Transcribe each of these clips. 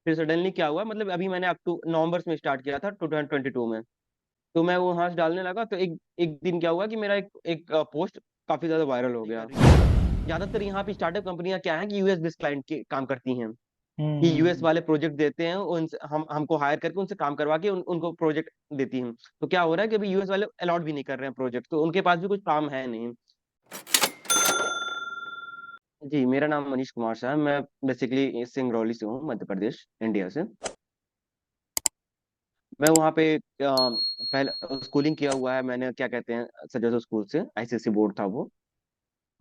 फिर सडनली क्या हुआ, मतलब अभी मैंने अक्टूबर नवंबर में स्टार्ट किया था 2022 में। तो मैं वो वहां से डालने लगा, तो एक एक दिन क्या हुआ कि मेरा एक एक पोस्ट काफी ज्यादा वायरल हो गया। ज्यादातर यहाँ पे स्टार्टअप कंपनियां क्या है कि यूएस बेस्ड क्लाइंट के काम करती हैं, कि यूएस हम्म। वाले प्रोजेक्ट देते हैं, उनसे हम हमको हायर करके उनसे काम करवा के उनको प्रोजेक्ट देती हैं। तो क्या हो रहा है कि अभी यूएस वाले अलॉट भी नहीं कर रहे हैं प्रोजेक्ट, तो उनके पास भी कुछ काम है नहीं। जी, मेरा नाम मनीष कुमार शाह है। मैं बेसिकली सिंगरौली से हूँ, मध्य प्रदेश, इंडिया से। मैं वहाँ पे पहले स्कूलिंग किया हुआ है मैंने, क्या कहते हैं, सर स्कूल से, आईसीएसई बोर्ड था वो।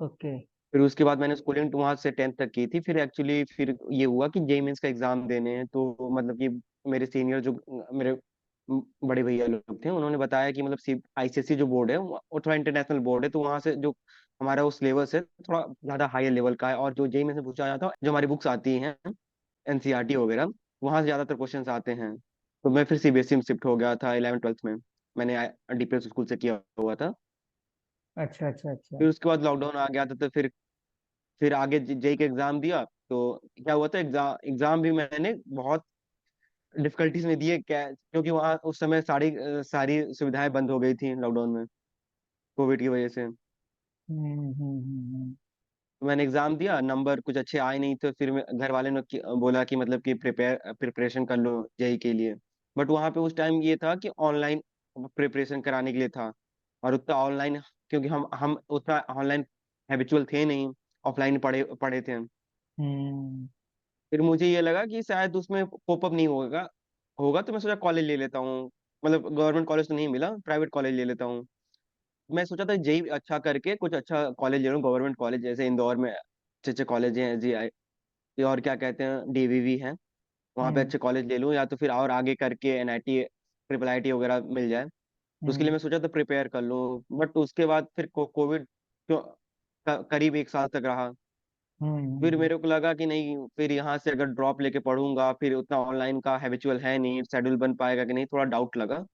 ओके। फिर उसके बाद मैंने स्कूलिंग वहाँ से 10th तक की थी। फिर एक्चुअली फिर ये हुआ कि जेई मेंस का एग्जाम देने हैं, तो मतलब कि मेरे सीनियर जो मेरे बड़े भैया लोग थे, उन्होंने बताया कि मतलब सी आईसीएसई जो बोर्ड है वो थोड़ा इंटरनेशनल बोर्ड है, तो वहाँ से जो हमारा वो सिलेबस है थोड़ा ज्यादा हाई लेवल का है, और जो जेई में से पूछा जाता है, जो हमारी बुक्स आती हैं एनसीईआरटी वगैरह, वहाँ से ज्यादातर क्वेश्चंस आते हैं। तो मैं फिर सीबीएसई में शिफ्ट हो गया था 11th 12th में। मैंने डीपीएस स्कूल से किया हुआ था। अच्छा अच्छा अच्छा। फिर उसके बाद लॉकडाउन आ गया था, तो फिर आगे जेई का एग्जाम दिया। तो क्या हुआ था, एग्जाम एग्जाम भी मैंने बहुत डिफिकल्टीज में दिए, क्या, क्योंकि वहाँ उस समय सारी सारी सुविधाएं बंद हो गई थी लॉकडाउन में, कोविड की वजह से। हम्म। तो मैंने एग्जाम दिया, नंबर कुछ अच्छे आए नहीं, तो फिर घर वाले ने बोला कि मतलब कि प्रिपरेशन कर लो जेई के लिए। बट वहाँ पे उस टाइम ये था कि ऑनलाइन प्रिपरेशन कराने के लिए था, और उतना ऑनलाइन, क्योंकि हम उतना ऑनलाइन हैबिचुअल थे नहीं, ऑफलाइन पढ़े पढ़े थे। हम्म। फिर मुझे ये लगा कि शायद उसमें कोप अप नहीं होगा होगा, तो मैं सोचा कॉलेज ले लेता हूँ। मतलब गवर्नमेंट कॉलेज तो नहीं मिला, प्राइवेट कॉलेज ले लेता हूँ। मैं सोचा था जेई अच्छा करके कुछ अच्छा कॉलेज ले लूँ, गवर्नमेंट कॉलेज, जैसे इंदौर में अच्छे अच्छे कॉलेज हैं, जी आई, और क्या कहते हैं, डीवीवी है, वहाँ पे हम्म। अच्छे कॉलेज ले लूँ, या तो फिर और आगे करके एनआईटी, ट्रिपल आईटी वगैरह मिल जाए। तो उसके लिए हम्म। मैं सोचा था प्रिपेयर कर लूँ, बट उसके बाद फिर कोविड करीब एक साल तक रहा। फिर हम्म। मेरे को लगा कि नहीं, फिर यहाँ से अगर ड्रॉप लेके पढ़ूंगा, फिर उतना ऑनलाइन का हैबिचुअल है नहीं, शेड्यूल बन पाएगा कि नहीं, थोड़ा डाउट लगा।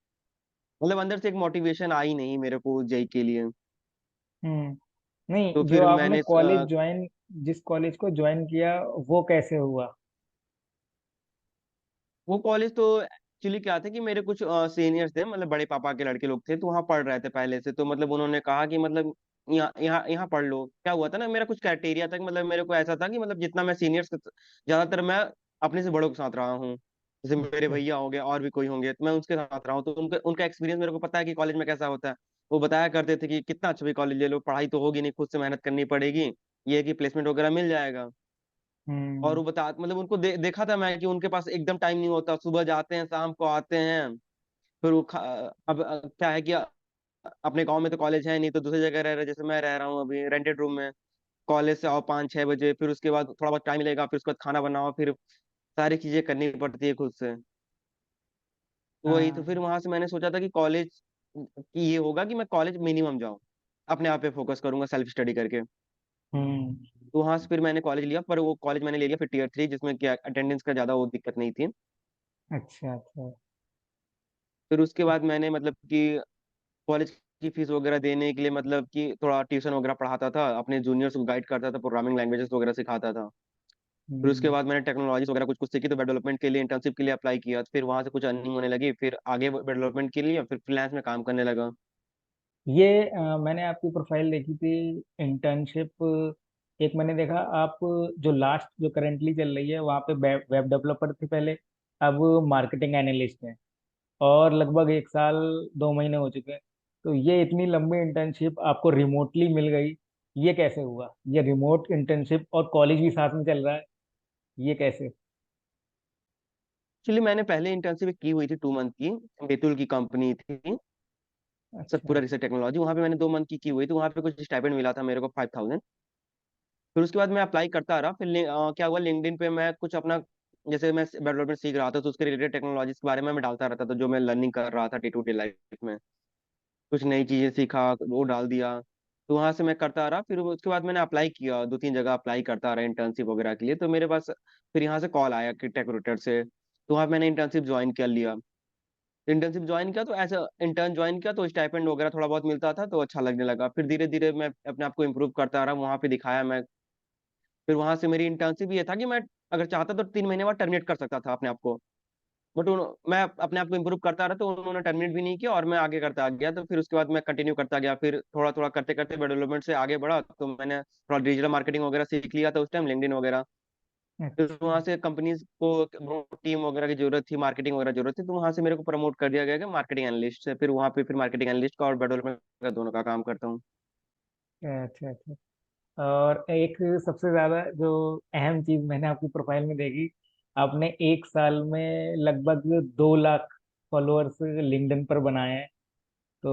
मतलब अंदर से एक मोटिवेशन आई नहीं मेरे को जेई के लिए। हम्म। तो नहीं, जो फिर आपने मैंने कॉलेज ज्वाइन, जिस कॉलेज को ज्वाइन किया, वो कैसे हुआ? वो कॉलेज तो एक्चुअली क्या था कि मेरे कुछ सीनियर्स थे, मतलब बड़े पापा के लड़के लोग थे, तो वहाँ पढ़ रहे थे पहले से, तो मतलब उन्होंने कहा कि मतलब यहाँ यहाँ यहाँ पढ़ लो। क्या हुआ था ना, मेरा कुछ क्राइटेरिया था कि मतलब मेरे को ऐसा था कि मतलब जितना मैं सीनियर्स, ज्यादातर मैं अपने से बड़ों के साथ रहा हूँ, जैसे मेरे ओके। भैया हो गए और भी कोई होंगे, तो मैं उनके साथ रहा हूँ, तो उनका उनका एक्सपीरियंस मेरे को पता है कि कॉलेज में कैसा होता है। वो बताया करते थे कि कितना अच्छा भी कॉलेज ले लो, पढ़ाई तो होगी नहीं, खुद से मेहनत करनी पड़ेगी, ये है कि प्लेसमेंट वगैरह मिल जाएगा। और हम्म। वो बता, मतलब उनको देखा था मैं कि उनके पास एकदम टाइम नहीं होता, सुबह जाते हैं शाम को आते हैं। फिर वो अब क्या है कि अपने गांव में तो कॉलेज है नहीं, तो दूसरी जगह रह रहे, जैसे मैं रह रहा हूँ अभी रेंटेड रूम में। कॉलेज से आओ 5 6 बजे, फिर उसके बाद थोड़ा बहुत टाइम मिलेगा, फिर उसके बाद खाना बनाओ, फिर सारी चीजें करनी पड़ती है खुद से। तो वही, तो फिर हाँ। वहां से मैंने सोचा था कि कॉलेज की ये होगा कि मैं कॉलेज मिनिमम जाऊँ, अपने आप पे फोकस करूंगा सेल्फ स्टडी करके। हम्म। तो वहां से फिर मैंने कॉलेज लिया, पर वो कॉलेज मैंने ले लिया फिर टीयर 3, जिसमें क्या अटेंडेंस का ज्यादा वो दिक्कत नहीं थी। अच्छा अच्छा। फिर उसके बाद मैंने मतलब कि कॉलेज की फीस वगैरह देने के लिए मतलब कि थोड़ा ट्यूशन वगैरह पढ़ाता था, अपने जूनियर्स को गाइड करता था, प्रोग्रामिंग लैंग्वेजेस वगैरह सिखाता था। फिर उसके हम्म। बाद मैंने टेक्नोलॉजीज वगैरह कुछ कुछ सीखी, तो वेब डेवलपमेंट के लिए इंटर्नशिप के लिए अप्लाई किया, फिर वहां से कुछ अर्निंग होने लगी, फिर आगे वेब डेवलपमेंट के लिए फिर फ्रीलांस में काम करने लगा। ये मैंने आपकी प्रोफाइल देखी थी, इंटर्नशिप। एक मैंने देखा आप, जो लास्ट जो करेंटली चल रही है वहाँ पे वेब डेवलपर थे पहले, अब मार्केटिंग एनालिस्ट हैं, और लगभग एक साल 2 महीने हो चुके हैं। तो ये इतनी लंबी इंटर्नशिप आपको रिमोटली मिल गई, ये कैसे हुआ? ये रिमोट इंटर्नशिप और कॉलेज भी साथ में चल रहा है, ये कैसे? एक्चुअली मैंने पहले इंटर्नशिप की हुई थी 2 मंथ की, बेतुल की कंपनी थी, अच्छा। सतपुरा रिसर्च टेक्नोलॉजी, वहाँ पे मैंने 2 मंथ की हुई, तो वहाँ पे कुछ स्टाइपेंड मिला था मेरे को 5,000। फिर उसके बाद मैं अप्लाई करता रहा, फिर क्या हुआ, लिंक्डइन पे मैं कुछ अपना, जैसे मैं डेवलपमेंट सीख रहा था, तो उसके रिलेटेड टेक्नोलॉजीज के बारे में मैं डालता रहता था, जो मैं लर्निंग कर रहा था डे टू डे लाइफ में, कुछ नई चीजें सीखा वो डाल दिया। तो वहां से मैं करता रहा, फिर उसके बाद मैंने अप्लाई किया, 2 3 जगह अप्लाई करता रहा इंटर्नशिप वगैरह के लिए, तो मेरे पास फिर यहाँ से कॉल आया कि टेक रिक्रूटर से, तो वहाँ मैंने इंटर्नशिप ज्वाइन कर लिया। इंटर्नशिप ज्वाइन किया, तो ऐसा इंटर्न ज्वाइन किया, तो स्टाइपेंड वगैरह थोड़ा बहुत मिलता था, तो अच्छा लगने लगा। फिर धीरे धीरे मैं अपने आप को इम्प्रूव करता रहा, वहाँ पे दिखाया मैं फिर वहां से मेरी इंटर्नशिप ये था कि मैं अगर चाहता तो 3 महीने बाद टर्मिनेट कर सकता था अपने आप को। बट मैं अपने आप को इम्प्रूव करता रहा, तो उन्होंने टर्मिनेट भी नहीं किया और मैं आगे करता गया। तो फिर उसके बाद मैं कंटिन्यू करता गया, फिर थोड़ा थोड़ा करते करते डेवलपमेंट से आगे बढ़ा, तो मैंने थोड़ा डिजिटल मार्केटिंग वगैरह सीख लिया था उस टाइम, लिंक्डइन वगैरह। फिर अच्छा। वहां से कंपनीज को टीम वगैरह की जरूरत थी, मार्केटिंग वगैरह जरूरत थी, तो वहां से मेरे को प्रमोट कर दिया गया कि मार्केटिंग एनालिस्ट से। फिर वहां पे फिर मार्केटिंग एनालिस्ट का और डेवलपमेंट का दोनों का काम करता हूँ। अच्छा अच्छा। और एक सबसे ज्यादा जो अहम चीज मैंने आपकी प्रोफाइल में देखी, आपने एक साल में लगभग 2 लाख फॉलोअर्स लिंक्डइन पर बनाए हैं। तो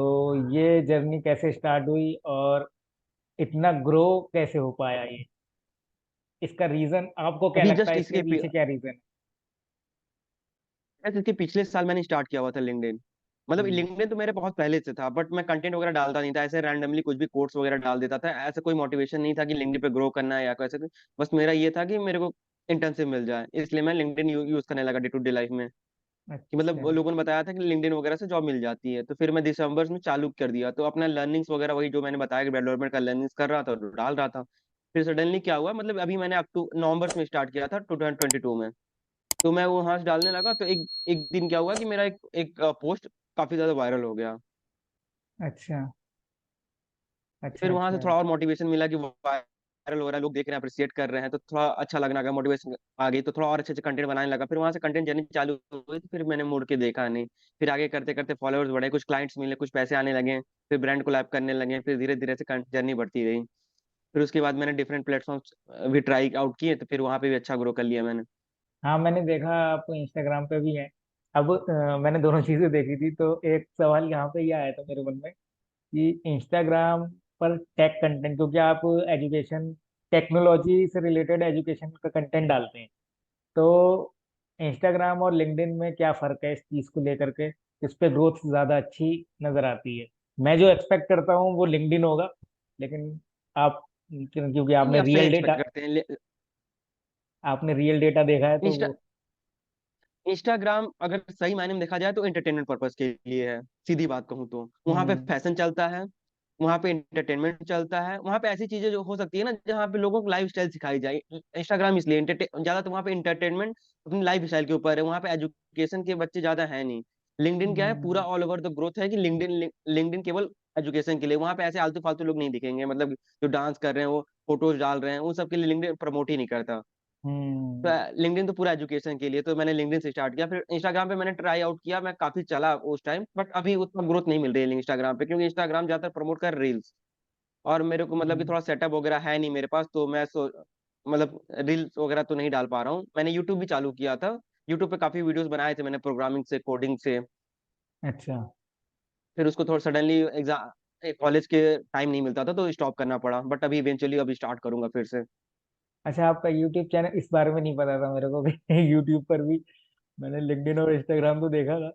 ये जर्नी कैसे स्टार्ट हुई और इतना ग्रो कैसे हो पाया ये? इसका रीजन आपको क्या अभी लगता जस्ट है, इसके इसके पीछे क्या रीजन है? इसके पिछले साल मैंने स्टार्ट किया हुआ था लिंक्डइन। मतलब हम्म। लिंक्डइन तो मेरे बहुत पहले से था, बट मैं कंटेंट वगैरह डालता नहीं था, ऐसे रैंडमली कुछ भी कोट्स वगैरह डाल देता था। ऐसा कोई मोटिवेशन नहीं था कि लिंक्डइन पे ग्रो करना है या कैसे। बस मेरा ये था कि मेरे को इंटर्नशिप मिल जाए, इसलिए मैं लिंक्डइन यूज करने लगा डे टू डे लाइफ में। कि मतलब अच्छा। वो लोगों ने बताया था कि लिंक्डइन वगैरह से जॉब मिल जाती है, तो फिर मैं दिसंबर में चालू कर दिया। तो अपना लर्निंग्स वगैरह वही जो मैंने बताया कि डेवलपमेंट का लर्निंग्स कर रहा था तो डाल रहा था। फिर सडनली क्या हुआ, मतलब अभी मैंने अक्टूबर नवंबर में स्टार्ट किया था 2022 में। तो मैं वो वहां से डालने लगा, तो एक एक दिन क्या हुआ कि मेरा एक पोस्ट काफी ज्यादा वायरल हो गया। अच्छा अच्छा। फिर वहां से अच्छा। थोड़ा और मोटिवेशन मिला कि वायरल हो रहा है, लोग देख रहे हैं, अप्रिशिएट कर रहे हैं, तो थोड़ा अच्छा लगने लगा, मोटिवेशन आ गई, तो थोड़ा और अच्छे अच्छे कंटेंट बनाने लगा। फिर वहां से कंटेंट जर्नी चालू हुई, तो फिर मैंने मुड़ के देखा नहीं। फिर आगे करते करते फॉलोअर्स बढ़े, कुछ क्लाइंट्स मिले, कुछ पैसे आने लगे, फिर ब्रांड कोलैब करने लगे, फिर धीरे धीरे से जर्नी बढ़ती रही। फिर उसके बाद मैंने डिफरेंट प्लेटफॉर्म्स भी ट्राई आउट किए, तो फिर वहां पे भी अच्छा ग्रो कर लिया मैंने। हाँ, मैंने देखा आप इंस्टाग्राम पे भी हैं। अब मैंने दोनों चीजें देखी थी, तो एक सवाल यहाँ पे ये आया था मेरे मन में कि इंस्टाग्राम पर टेक कंटेंट, क्योंकि आप एजुकेशन, टेक्नोलॉजी से रिलेटेड एजुकेशन का कंटेंट डालते हैं, तो इंस्टाग्राम और लिंक्डइन में क्या फर्क है इस चीज को लेकर के? इस पे ग्रोथ ज्यादा अच्छी नजर आती है। मैं जो एक्सपेक्ट करता हूँ वो लिंक्डइन होगा, लेकिन आप, क्योंकि नहीं, आपने आप सही रियल एक्सपेक्ट डेटा, करते हैं। आपने रियल डेटा देखा है तो इंस्टा वो। इंस्टाग्राम अगर सही मायने में देखा जाए तो एंटरटेनमेंट पर्पज के लिए है, सीधी बात कहूँ तो। वहां पे हम्म। फैशन चलता है, वहां पे एंटरटेनमेंट चलता है, वहां पे ऐसी चीजें जो हो सकती है ना जहाँ पे लोगों को लाइफ स्टाइल सिखाई जाए। इंस्टाग्राम इसलिए ज्यादा तो वहाँ पे इंटरटेनमेंट अपनी लाइफ स्टाइल के ऊपर है, वहाँ पे एजुकेशन के बच्चे ज्यादा है नहीं। लिंक्डइन क्या है, पूरा हम्म। ऑल ओवर द ग्रोथ है कि लिंक्डइन लिंक्डइन केवल एजुकेशन के लिए। वहां पे ऐसे आलतू फालतू लोग नहीं दिखेंगे, मतलब जो डांस कर रहे हैं, वो फोटोज डाल रहे हैं, उन सब के लिए लिंक्डइन प्रमोट ही नहीं करता। तो हम्म। लिंक्डइन तो पूरा एजुकेशन के लिए, तो मैंने लिंक्डइन से स्टार्ट किया। फिर इंस्टाग्राम पे मैंने ट्राई आउट किया, मैं काफी चला उस टाइम, बट अभी उतना ग्रोथ नहीं मिल रही है इंस्टाग्राम पे, क्योंकि इंस्टाग्राम ज्यादातर प्रमोट कर रील्स। और मेरे को मतलब कि हम्म। थोड़ा सेटअप वगैरह है नहीं मेरे पास, तो मतलब रील्स वगैरह तो नहीं डाल पा रहा हूँ। मैंने यूट्यूब भी चालू किया था, यूट्यूब पे काफी वीडियोस बनाए थे मैंने, प्रोग्रामिंग से, कोडिंग से। अच्छा फिर उसको थोड़ा सडनली एग्जाम, कॉलेज के टाइम नहीं मिलता था तो स्टॉप करना पड़ा, बट अभी इवेंचुअली अभी स्टार्ट करूंगा फिर से। अच्छा। आपका यूट्यूब चैनल, इस बारे में नहीं पता था मेरे को कि यूट्यूब पर भी, मैंने लिंक्डइन और इंस्टाग्राम तो देखा था,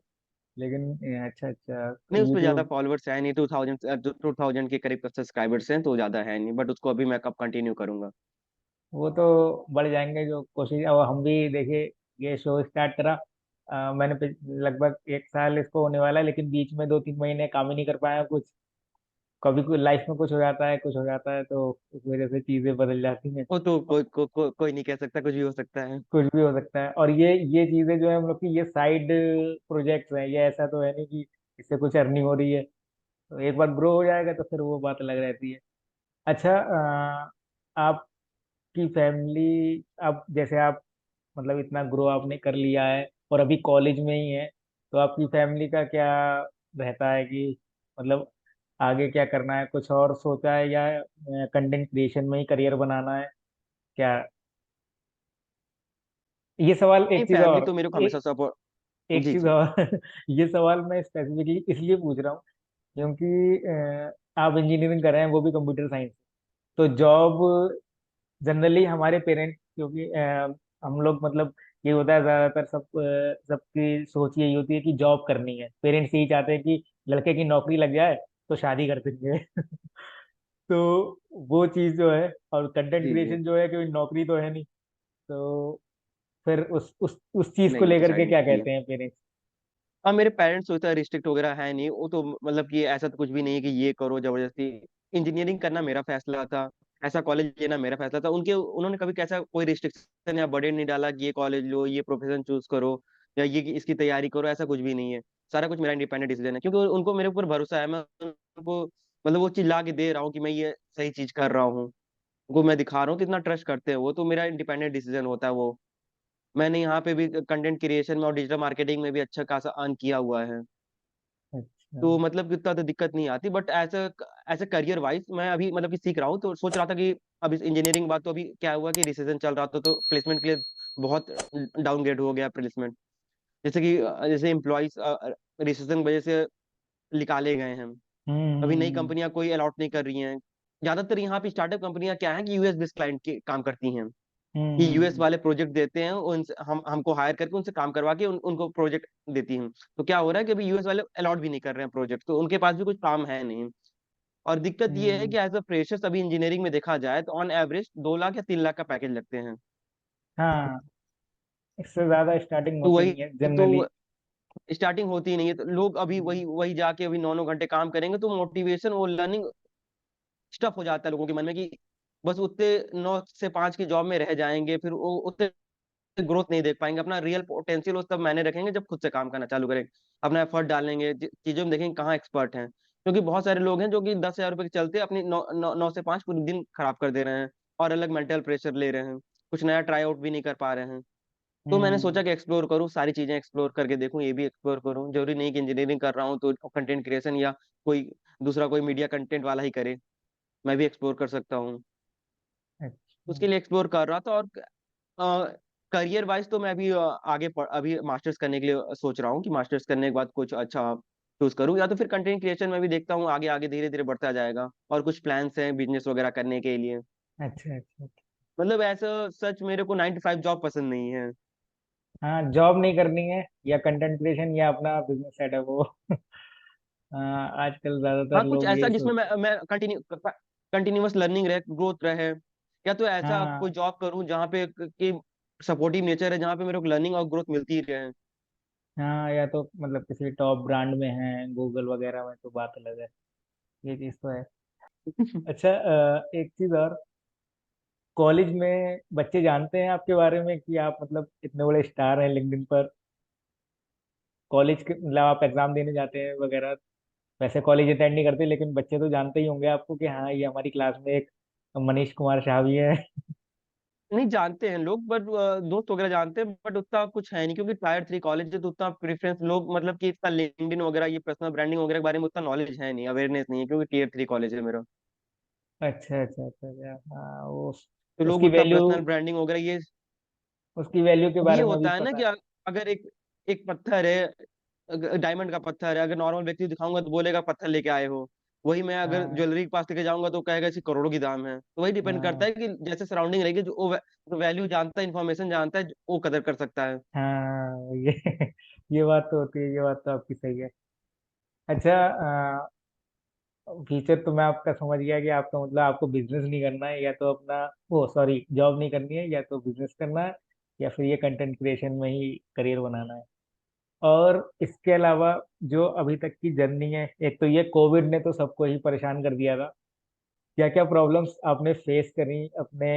लेकिन अच्छा अच्छा, नहीं, उस पर ज्यादा यूट्यूब। फॉलोअर्स है नहीं, 2000 के करीब सब्सक्राइबर्स हैं, तो ज्यादा है नहीं, बट उसको अभी मैं कब कंटिन्यू करूंगा। वो तो बढ़ जाएंगे जो कोशिश। अब हम भी देखिए, ये शो स्टार्ट करा, मैंने लगभग एक साल इसको होने वाला है, लेकिन बीच में 2-3 महीने काम ही नहीं कर पाया कुछ। कभी कोई लाइफ में कुछ हो जाता है, कुछ हो जाता है, तो उस वजह से चीजें बदल जाती हैं। वो तो कोई नहीं कह सकता, कुछ भी हो सकता है। कुछ भी हो सकता है। और ये चीजें जो है हम लोग की, ये साइड प्रोजेक्ट्स हैं, ये ऐसा तो है नहीं कि इससे कुछ अर्निंग हो रही है। तो एक बार ग्रो हो जाएगा तो फिर वो बात अलग रहती है। अच्छा, आपकी फैमिली, आप जैसे आप, मतलब इतना ग्रो आपने कर लिया है और अभी कॉलेज में ही है, तो आपकी फैमिली का क्या रहता है कि, मतलब आगे क्या करना है, कुछ और सोचा है, या कंटेंट क्रिएशन में ही करियर बनाना है क्या? ये सवाल, नहीं, एक चीज फैमिली और, तो मेरे को हमेशा सपोर्ट। एक जी चीज जी। और ये सवाल मैं स्पेसिफिकली इसलिए पूछ रहा हूँ क्योंकि आप इंजीनियरिंग कर रहे हैं, वो भी कंप्यूटर साइंस। तो जॉब जनरली हमारे पेरेंट्स, क्योंकि हम लोग, मतलब ये होता है ज्यादातर, सबकी सोच यही होती है कि जॉब करनी है। पेरेंट्स यही चाहते हैं कि लड़के की नौकरी लग जाए तो शादी कर देंगे। तो वो चीज जो है, और कंटेंट जी जी। क्रिएशन जो है, क्योंकि नौकरी तो है नहीं, तो फिर उस चीज को नहीं, वो तो लेकर के साइड में क्या ही है। कहते हैं पेरेंट्स? हाँ, मेरे पेरेंट्स उतना रिस्ट्रिक्ट वगैरह है नहीं, वो तो मतलब कि ऐसा तो कुछ भी नहीं है कि ये करो जबरदस्ती। इंजीनियरिंग करना मेरा फैसला था, ऐसा कॉलेज लेना मेरा फैसला था। उनके उन्होंने कभी कैसा कोई रिस्ट्रिक्शन या बर्डन नहीं डाला कि ये कॉलेज लो, ये प्रोफेशन चूज करो, या ये इसकी तैयारी करो, ऐसा कुछ भी नहीं है। सारा कुछ मेरा इंडिपेंडेंट डिसीजन है, क्योंकि उनको मेरे ऊपर भरोसा है। मैं उनको मतलब वो चीज ला के दे रहा हूँ कि मैं ये सही चीज कर रहा हूँ, उनको मैं दिखा रहा हूँ कितना ट्रस्ट करते हैं वो। तो मेरा इंडिपेंडेंट डिसीजन होता है वो। मैंने यहाँ पे भी कंटेंट क्रिएशन में और डिजिटल मार्केटिंग में भी अच्छा खासा अर्न किया हुआ है। अच्छा। तो मतलब कि उतना तो दिक्कत नहीं आती। But as as a career wise मैं अभी मतलब कि सीख रहा हूँ, तो सोच रहा था कि अब इस इंजीनियरिंग बात, तो अभी क्या हुआ कि रिसेशन चल रहा था, तो प्लेसमेंट के लिए बहुत डाउनग्रेड हो गया प्लेसमेंट। जैसे कि जैसे एम्प्लॉयज रिसेशन की वजह से निकाले गए हैं। अभी नई हम्म। कंपनियां कोई अलॉट नहीं कर रही हैं। ज्यादातर यहाँ पे स्टार्टअप कंपनियां क्या है कि यूएस बेस्ड क्लाइंट के काम करती हैं, कि यूएस हम्म। वाले प्रोजेक्ट देते हैं, उनसे हम हमको हायर करके उनसे काम करवा के उनको प्रोजेक्ट देती हैं। तो क्या हो रहा है कि अभी यूएस वाले अलॉट भी नहीं कर रहे हैं प्रोजेक्ट, तो उनके पास भी कुछ काम है नहीं। और दिक्कत ये है हम्म। कि एज अ फ्रेशर्स अभी इंजीनियरिंग में देखा जाए तो ऑन एवरेज 2 लाख या 3 लाख का पैकेज लगते हैं। हाँ, इससे ज्यादा स्टार्टिंग तो होती वही नहीं है तो जनरली। स्टार्टिंग होती ही नहीं है, तो लोग अभी वही वही जाके अभी 9 9 घंटे काम करेंगे, तो मोटिवेशन वो लर्निंग स्टफ हो जाता है लोगों के मन में कि बस उतने 9 से 5 की जॉब में रह जाएंगे, फिर वो उतने ग्रोथ नहीं देख पाएंगे। अपना रियल पोटेंशियल वो तब मैंने रखेंगे जब खुद से काम करना चालू करेंगे, अपना एफर्ट डालेंगे, चीजों में देखेंगे कहाँ एक्सपर्ट हैं। क्योंकि बहुत सारे लोग हैं जो कि 10,000 रुपए के चलते अपनी 9 से 5 पूरी दिन खराब कर दे रहे हैं, और अलग मेंटल प्रेशर ले रहे हैं, कुछ नया ट्राई आउट भी नहीं कर पा रहे हैं। तो मैंने हम्म। सोचा कि एक्सप्लोर करूँ, सारी चीजें एक्सप्लोर करके देखूं, ये भी एक्सप्लोर करूं। जरूरी नहीं कि इंजीनियरिंग कर रहा हूँ तो कंटेंट क्रिएशन या कोई दूसरा कोई मीडिया कंटेंट वाला ही करे, मैं भी एक्सप्लोर कर सकता हूँ। अच्छा। उसके लिए एक्सप्लोर कर रहा था। और करियर वाइज तो मैं अभी अभी मास्टर्स करने के लिए सोच रहा हूँ कि मास्टर्स करने के बाद कुछ अच्छा चूज करूँ, या तो फिर कंटेंट क्रिएशन में भी देखता हूँ, आगे आगे धीरे धीरे बढ़ता जाएगा। और कुछ प्लान्स हैं बिजनेस वगैरह करने के लिए। अच्छा। अच्छा। मतलब ऐसा सच मेरे को 9 to 5 जॉब पसंद नहीं है। हाँ, जॉब नहीं करनी है, या कंटेंट क्रिएशन या अपना बिजनेस सेटअप हो। हाँ, आजकल ज्यादातर हाँ, कुछ लोग ऐसा यही जिसमें सोचते हैं। मैं कंटिन्यूअस लर्निंग रहे, ग्रोथ रहे। या तो ऐसा कोई हाँ। जॉब करूँ जहाँ पे कि सपोर्टिव नेचर है, जहाँ पे मेरे को लर्निंग और ग्रोथ मिलती ही रहे। हाँ, या तो मतलब किसी टॉप ब्रांड में है, गूगल वगैरह में, तो बात अलग है। ये चीज तो है। अच्छा, एक चीज और, कॉलेज में बच्चे जानते हैं आपके बारे में कि आप मतलब इतने बड़े स्टार हैं लिंक्डइन पर? कॉलेज के मतलब आप एग्जाम देने जाते हैं वगैरह, वैसे कॉलेज अटेंड नहीं करते, लेकिन बच्चे तो जानते ही होंगे आपको कि हाँ, ये हमारी क्लास में एक मनीष कुमार शाह भी है। नहीं, जानते हैं लोग, बट दोस्त वगैरह जानते हैं, बट उतना कुछ है नहीं, क्योंकि टायर 3 कॉलेज है, तो उतना प्रेफरेंस लोग मतलब कि इतना लिंक्डइन वगैरह ये पर्सनल ब्रांडिंग वगैरह के बारे में उतना नॉलेज है नहीं, अवेयरनेस नहीं है, क्योंकि Tier 3 कॉलेज है मेरा। अच्छा, अच्छा, अच्छा, अच्छा। हाँ, वो तो लोग उसकी उतना वैल्यू, पर्सनल ब्रांडिंग वगैरह उसकी वैल्यू के ये बारे में भी होता है ना पता कि है। अगर एक एक पत्थर है, डायमंड का पत्थर है, अगर नॉर्मल व्यक्ति दिखाऊंगा तो बोलेगा पत्थर लेके आए हो। वही मैं अगर हाँ। ज्वेलरी के पास लेके जाऊंगा तो कहेगा इसे करोड़ों की दाम है। तो वही डिपेंड करता हाँ। है कि जैसे सराउंडिंग रहेगी, जो वैल्यू जानता है, इन्फॉर्मेशन जानता है, वो कदर कर सकता है। हाँ, ये ये बात तो होती है, ये बात तो आपकी सही है। अच्छा, फ्यूचर तो मैं आपका समझ गया कि आपका मतलब आपको बिजनेस नहीं करना है, या तो अपना, वो सॉरी, जॉब नहीं करनी है, या तो बिजनेस करना है, या फिर ये कंटेंट क्रिएशन में ही करियर बनाना है। और इसके अलावा जो अभी तक की जर्नी है, एक तो ये कोविड ने तो सबको ही परेशान कर दिया था। क्या क्या प्रॉब्लम्स आपने फेस करी अपने,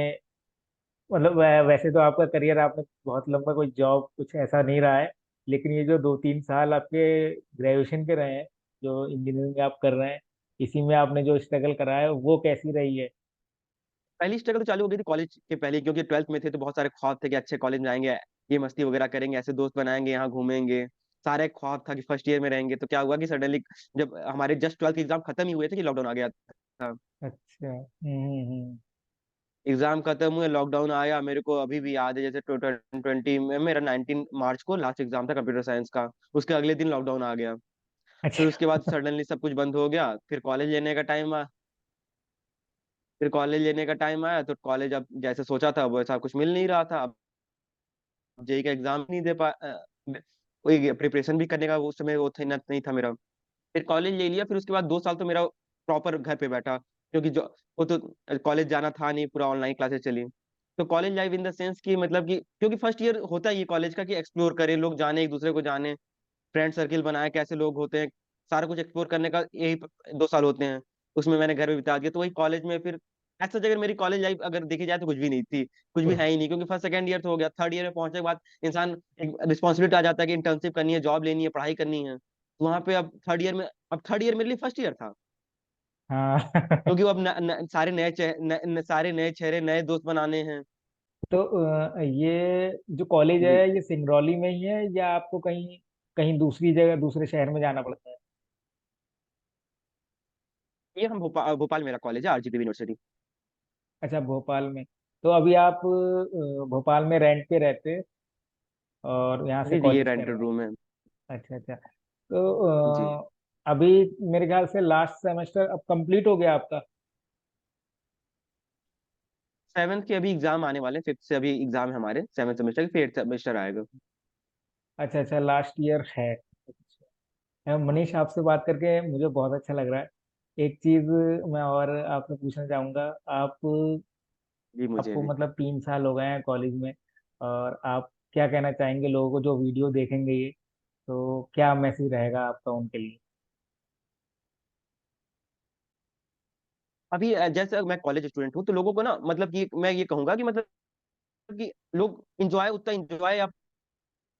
मतलब वैसे तो आपका करियर, आपने बहुत लंबा कोई जॉब कुछ ऐसा नहीं रहा है, लेकिन ये जो 2 3 साल आपके ग्रेजुएशन के रहे हैं, जो इंजीनियरिंग आप कर रहे हैं, इसी में आपने जो स्ट्रगल करा है, वो कैसी रही है? पहली स्ट्रगल तो चालू हो गई थी कॉलेज के पहले, क्योंकि 12th में थे तो बहुत सारे ख्वाब थे कि अच्छे कॉलेज में जाएंगे, ये मस्ती वगैरह करेंगे, ऐसे दोस्त बनाएंगे, यहाँ घूमेंगे। सारे ख्वाब था कि फर्स्ट ईयर में रहेंगे। तो क्या हुआ कि सडनली जब हमारे जस्ट 12th के एग्जाम खत्म ही हुए थे कि लॉकडाउन आ गया था। अच्छा। एग्जाम खत्म हुए, लॉकडाउन आया। मेरे को अभी भी याद है, जैसे 2020 में मेरा 19 मार्च को लास्ट एग्जाम था कंप्यूटर साइंस का, उसके अगले दिन लॉकडाउन आ गया। फिर उसके बाद अच्छा। सडनली सब कुछ बंद हो गया। फिर कॉलेज लेने का टाइम आया, तो कॉलेज अब जैसे सोचा था वैसा कुछ मिल नहीं रहा था। अब जेई का एग्जाम नहीं दे पा कोई प्रिपरेशन भी करने का उस समय वो थे नहीं था मेरा। फिर कॉलेज ले लिया, फिर उसके बाद 2 साल तो मेरा प्रॉपर घर पे बैठा, क्योंकि जो वो तो कॉलेज जाना था नहीं, पूरा ऑनलाइन क्लासेस चली। तो college life in the sense कि मतलब कि क्योंकि फर्स्ट ईयर होता है ये कॉलेज का कि एक्सप्लोर करें, लोग जाने, एक दूसरे को जाने, फ्रेंड सर्किल बनाए, कैसे लोग होते हैं, सारा कुछ एक्सप्लोर करने का यही 2 साल होते हैं। उसमें मैंने घर में बिता दिया। तो वही कॉलेज में फिर ऐसा अगर मेरी कॉलेज लाइफ अगर देखी जाए तो कुछ भी नहीं थी, कुछ भी है ही नहीं, क्योंकि फर्स्ट सेकंड ईयर तो हो गया, थर्ड ईयर में पहुंचने के बाद इंसान एक रिस्पॉन्सिबिलिटी आ जाता है कि इंटर्नशिप करनी है, जॉब लेनी है, पढ़ाई करनी है। तो वहां पे अब थर्ड ईयर मेरे लिए फर्स्ट ईयर था, हाँ। क्योंकि वो अब सारे नए सारे नए चेहरे, नए दोस्त बनाने हैं। तो ये जो कॉलेज है जी, ये सिंगरौली में ही है या आपको कहीं कहीं दूसरी जगह दूसरे शहर में जाना पड़ता है? ये हम भोपाल मेरा कॉलेज है, आरजीपी यूनिवर्सिटी। अच्छा, भोपाल में। तो अभी आप भोपाल में रेंट पे रहते हैं और यहाँ से जी जी, ये कॉलेज कर रेंटेड रहे रूम है। हैं। अच्छा अच्छा। तो जी, अभी मेरे ख्याल से लास्ट सेमेस्टर अब कंप्लीट हो गया आपका। सेवन्थ के अभी एग्जाम आने वाले हैं, फिफ्थ से अभी एग्जाम है हमारे, सेवन्थ सेमेस्टर के, फिर सेमेस्टर आएगा। अच्छा अच्छा, लास्ट ईयर है। मनीष, आपसे बात करके मुझे बहुत अच्छा लग रहा है। एक चीज मैं और आपसे पूछना चाहूंगा। आप जी, मुझे आपको भी। मतलब 3 साल हो गए हैं कॉलेज में, और आप क्या कहना चाहेंगे लोगों को जो वीडियो देखेंगे ये? तो क्या मैसेज रहेगा आपका उनके लिए? अभी जैसे मैं कॉलेज स्टूडेंट हूँ, तो लोगों को ना, मतलब कि मैं ये कहूंगा कि मतलब कि लोग इंजॉय, उतना इंजॉय या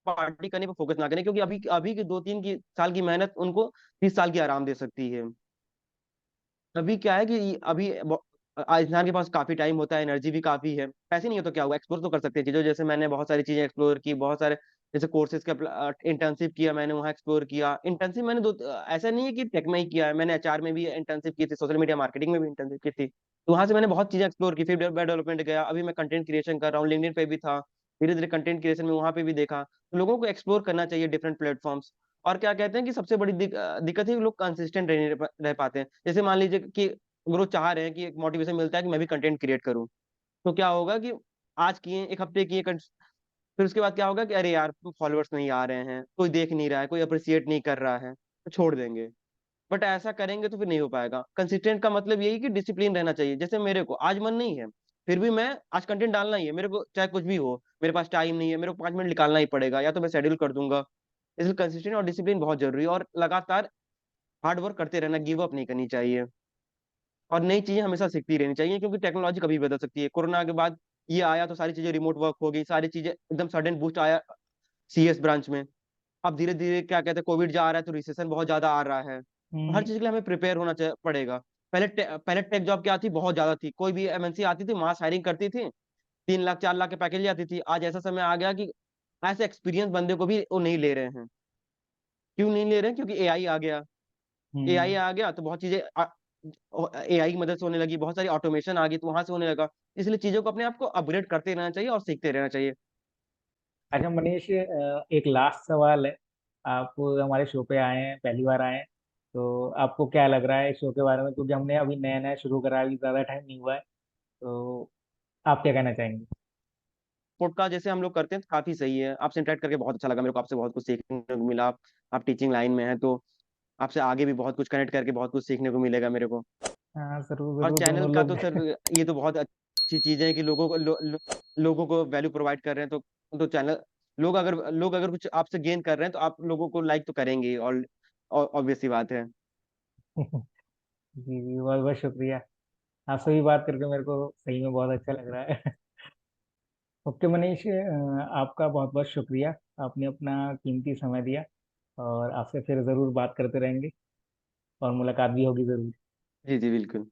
पार्टी करने पर फोकस ना करें, क्योंकि अभी अभी के 2-3 साल की मेहनत उनको 30 साल की आराम दे सकती है। अभी क्या है कि अभी इंसान के पास काफी टाइम होता है, एनर्जी भी काफी है, पैसे नहीं हो तो क्या हुआ, एक्सप्लोर तो कर सकते हैं चीजों, जैसे मैंने बहुत सारी चीजें एक्सप्लोर की, बहुत सारे जैसे कोर्सेज का इंटर्नशिप किया मैंने, वहाँ एक्सप्लोर किया। इंटर्नशिप मैंने ऐसा नहीं है कि टेक में ही किया है, मैंने एचआर में भी इंटर्नशिप की थी, सोशल मीडिया मार्केटिंग में भी इंटर्नशिप की थी। तो वहां से मैंने बहुत चीजें एक्सप्लोर की, फिर वेब डेवलपमेंट गया, अभी मैं कंटेंट क्रिएशन कर रहा हूँ, लिंक्डइन पे भी था, धीरे धीरे कंटेंट क्रिएशन में वहां पे भी देखा। तो लोगों को एक्सप्लोर करना चाहिए डिफरेंट प्लेटफॉर्म्स। और क्या कहते हैं कि सबसे बड़ी दिक्कत है कि लोग कंसिस्टेंट रह पाते हैं। जैसे मान लीजिए कि अगर वो चाह रहे हैं कि एक मोटिवेशन मिलता है कि मैं भी कंटेंट क्रिएट करूं, तो क्या होगा कि आज किए, एक हफ्ते किए, फिर उसके बाद क्या होगा कि अरे यार फॉलोअर्स नहीं आ रहे हैं, कोई देख नहीं रहा है, कोई अप्रिशिएट नहीं कर रहा है, तो छोड़ देंगे। बट ऐसा करेंगे तो फिर नहीं हो पाएगा। कंसिस्टेंट का मतलब यही कि डिसिप्लिन रहना चाहिए। जैसे मेरे को आज मन नहीं है, फिर भी मैं आज कंटेंट डालना ही है मेरे को, चाहे कुछ भी हो, मेरे पास टाइम नहीं है, मेरे को 5 मिनट निकालना ही पड़ेगा, या तो मैं शेड्यूल कर दूंगा। इसलिए कंसिस्टेंट और डिसिप्लिन बहुत जरूरी है, और लगातार हार्ड वर्क करते रहना, गिव अप नहीं करनी चाहिए। और नई चीजें हमेशा सीखती रहनी चाहिए, क्योंकि टेक्नोलॉजी कभी भी बदल सकती है। कोरोना के बाद ये आया तो सारी चीजें रिमोट वर्क हो गई, सारी चीजें एकदम सडन बूस्ट आया सीएस ब्रांच में। अब धीरे धीरे क्या कहते हैं, कोविड जा रहा है, तो रिसेशन बहुत ज्यादा आ रहा है। तो हर हम्म। चीज के लिए हमें प्रिपेयर होना पड़ेगा। पहले टेक जॉब क्या थी, बहुत ज्यादा थी, कोई भी एमएनसी आती थी, मास हायरिंग करती थी, 3 लाख 4 लाख के पैकेज आती थी। आज ऐसा समय आ गया कि ऐसे एक्सपीरियंस बंदे को भी वो नहीं ले रहे हैं। क्यों नहीं ले रहे हैं? क्योंकि एआई आ गया। एआई हम्म। आ गया तो बहुत चीजें एआई की मदद से होने लगी, बहुत सारी ऑटोमेशन आ गई, तो वहां से होने लगा। इसलिए चीजों को अपने आप को अपग्रेड करते रहना चाहिए और सीखते रहना चाहिए। अच्छा मनीष, एक लास्ट सवाल है। आप हमारे शो पे आए हैं, पहली बार आए हैं, तो आपको क्या लग रहा है इस शो के बारे में? क्योंकि हमने अभी नया नया शुरू करा है, अभी ज़्यादा टाइम नहीं हुआ है। तो आप क्या कहना चाहेंगे? पॉडकास्ट जैसे हम लोग करते हैं तो काफी सही है, आपसे इंटरेक्ट करके बहुत अच्छा लगा मेरे को, आपसे बहुत कुछ सीखने को मिला। आप टीचिंग लाइन में हैं, तो आपसे आगे भी बहुत कुछ कनेक्ट करके बहुत कुछ सीखने को मिलेगा मेरे को। हाँ, जरूर और जरूर, चैनल दोनों का लोग। तो सर, ये तो बहुत अच्छी चीज है कि लोगों को वैल्यू प्रोवाइड कर रहे हैं, तो चैनल, लोग अगर कुछ आपसे गेन कर रहे हैं तो आप लोगों को लाइक तो करेंगे, और ऑब्वियस सी बात है। जी जी, बहुत बहुत शुक्रिया। आपसे भी बात करके मेरे को सही में बहुत अच्छा लग रहा है। ओके मनीष, आपका बहुत बहुत शुक्रिया। आपने अपना कीमती समय दिया, और आपसे फिर ज़रूर बात करते रहेंगे, और मुलाकात भी होगी ज़रूर। जी जी, बिल्कुल।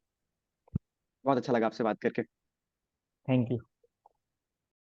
बहुत अच्छा लगा आपसे बात करके। Thank you.